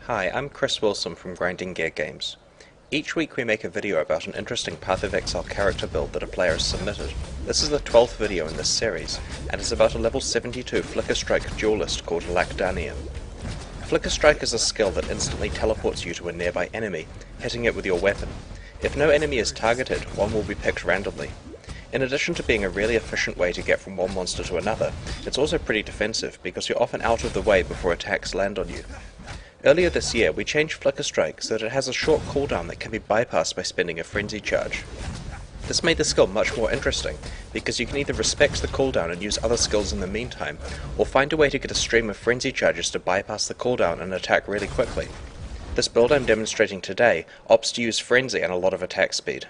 Hi, I'm Chris Wilson from Grinding Gear Games. Each week we make a video about an interesting Path of Exile character build that a player has submitted. This is the 12th video in this series, and it's about a level 72 Flicker Strike duelist called Lackdania. Flicker Strike is a skill that instantly teleports you to a nearby enemy, hitting it with your weapon. If no enemy is targeted, one will be picked randomly. In addition to being a really efficient way to get from one monster to another, it's also pretty defensive because you're often out of the way before attacks land on you. Earlier this year, we changed Flicker Strike so that it has a short cooldown that can be bypassed by spending a frenzy charge. This made the skill much more interesting, because you can either respect the cooldown and use other skills in the meantime, or find a way to get a stream of frenzy charges to bypass the cooldown and attack really quickly. This build I'm demonstrating today opts to use frenzy and a lot of attack speed.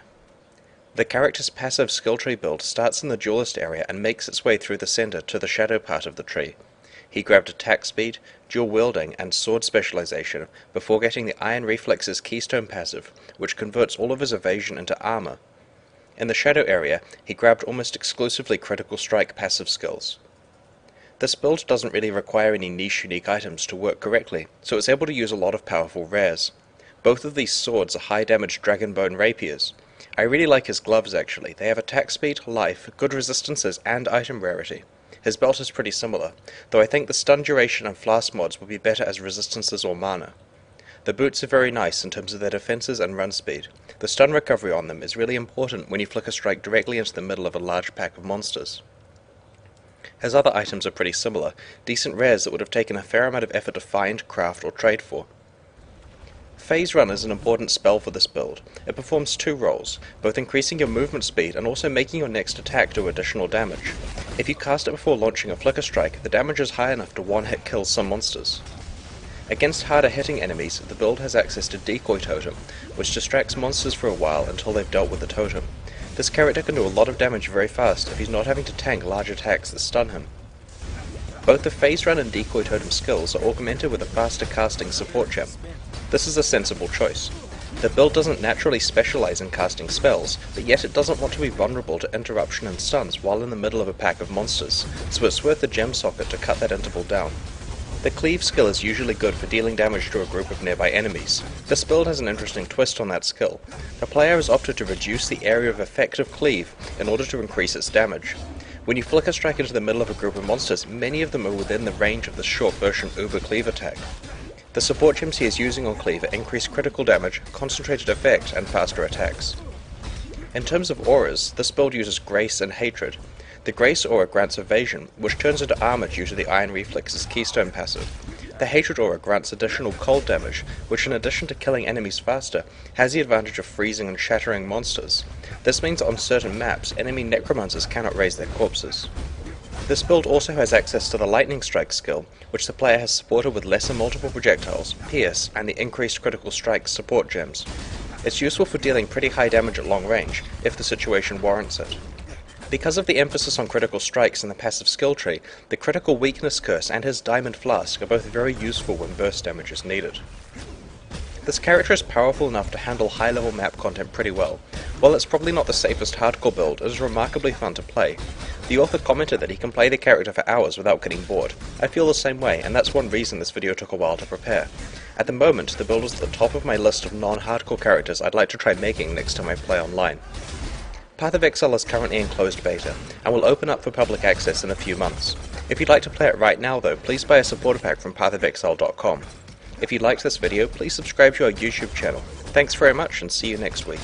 The character's passive skill tree build starts in the duelist area and makes its way through the center to the shadow part of the tree. He grabbed attack speed, dual wielding, and sword specialization before getting the Iron Reflex's keystone passive, which converts all of his evasion into armor. In the shadow area, he grabbed almost exclusively critical strike passive skills. This build doesn't really require any niche unique items to work correctly, so it's able to use a lot of powerful rares. Both of these swords are high damage dragonbone rapiers. I really like his gloves actually. They have attack speed, life, good resistances, and item rarity. His belt is pretty similar, though I think the stun duration and flask mods will be better as resistances or mana. The boots are very nice in terms of their defenses and run speed. The stun recovery on them is really important when you Flicker Strike directly into the middle of a large pack of monsters. His other items are pretty similar, decent rares that would have taken a fair amount of effort to find, craft, or trade for. Phase Run is an important spell for this build. It performs two roles, both increasing your movement speed and also making your next attack do additional damage. If you cast it before launching a Flicker Strike, the damage is high enough to one-hit kill some monsters. Against harder hitting enemies, the build has access to Decoy Totem, which distracts monsters for a while until they've dealt with the totem. This character can do a lot of damage very fast if he's not having to tank large attacks that stun him. Both the Phase Run and Decoy Totem skills are augmented with a faster casting support gem. This is a sensible choice. The build doesn't naturally specialize in casting spells, but yet it doesn't want to be vulnerable to interruption and stuns while in the middle of a pack of monsters, so it's worth the gem socket to cut that interval down. The Cleave skill is usually good for dealing damage to a group of nearby enemies. This build has an interesting twist on that skill. The player has opted to reduce the area of effective Cleave in order to increase its damage. When you Flicker Strike into the middle of a group of monsters, many of them are within the range of the short version Uber Cleave attack. The support gems he is using on Cleaver increase critical damage, concentrated effect, and faster attacks. In terms of auras, this build uses Grace and Hatred. The Grace aura grants evasion, which turns into armor due to the Iron Reflex's keystone passive. The Hatred aura grants additional cold damage, which in addition to killing enemies faster, has the advantage of freezing and shattering monsters. This means on certain maps, enemy necromancers cannot raise their corpses. This build also has access to the Lightning Strike skill, which the player has supported with lesser multiple projectiles, pierce, and the increased critical strike support gems. It's useful for dealing pretty high damage at long range, if the situation warrants it. Because of the emphasis on critical strikes in the passive skill tree, the critical weakness curse and his diamond flask are both very useful when burst damage is needed. This character is powerful enough to handle high-level map content pretty well. While it's probably not the safest hardcore build, it is remarkably fun to play. The author commented that he can play the character for hours without getting bored. I feel the same way, and that's one reason this video took a while to prepare. At the moment, the build is at the top of my list of non-hardcore characters I'd like to try making next time I play online. Path of Exile is currently in closed beta, and will open up for public access in a few months. If you'd like to play it right now though, please buy a supporter pack from pathofexile.com. If you liked this video, please subscribe to our YouTube channel. Thanks very much and see you next week.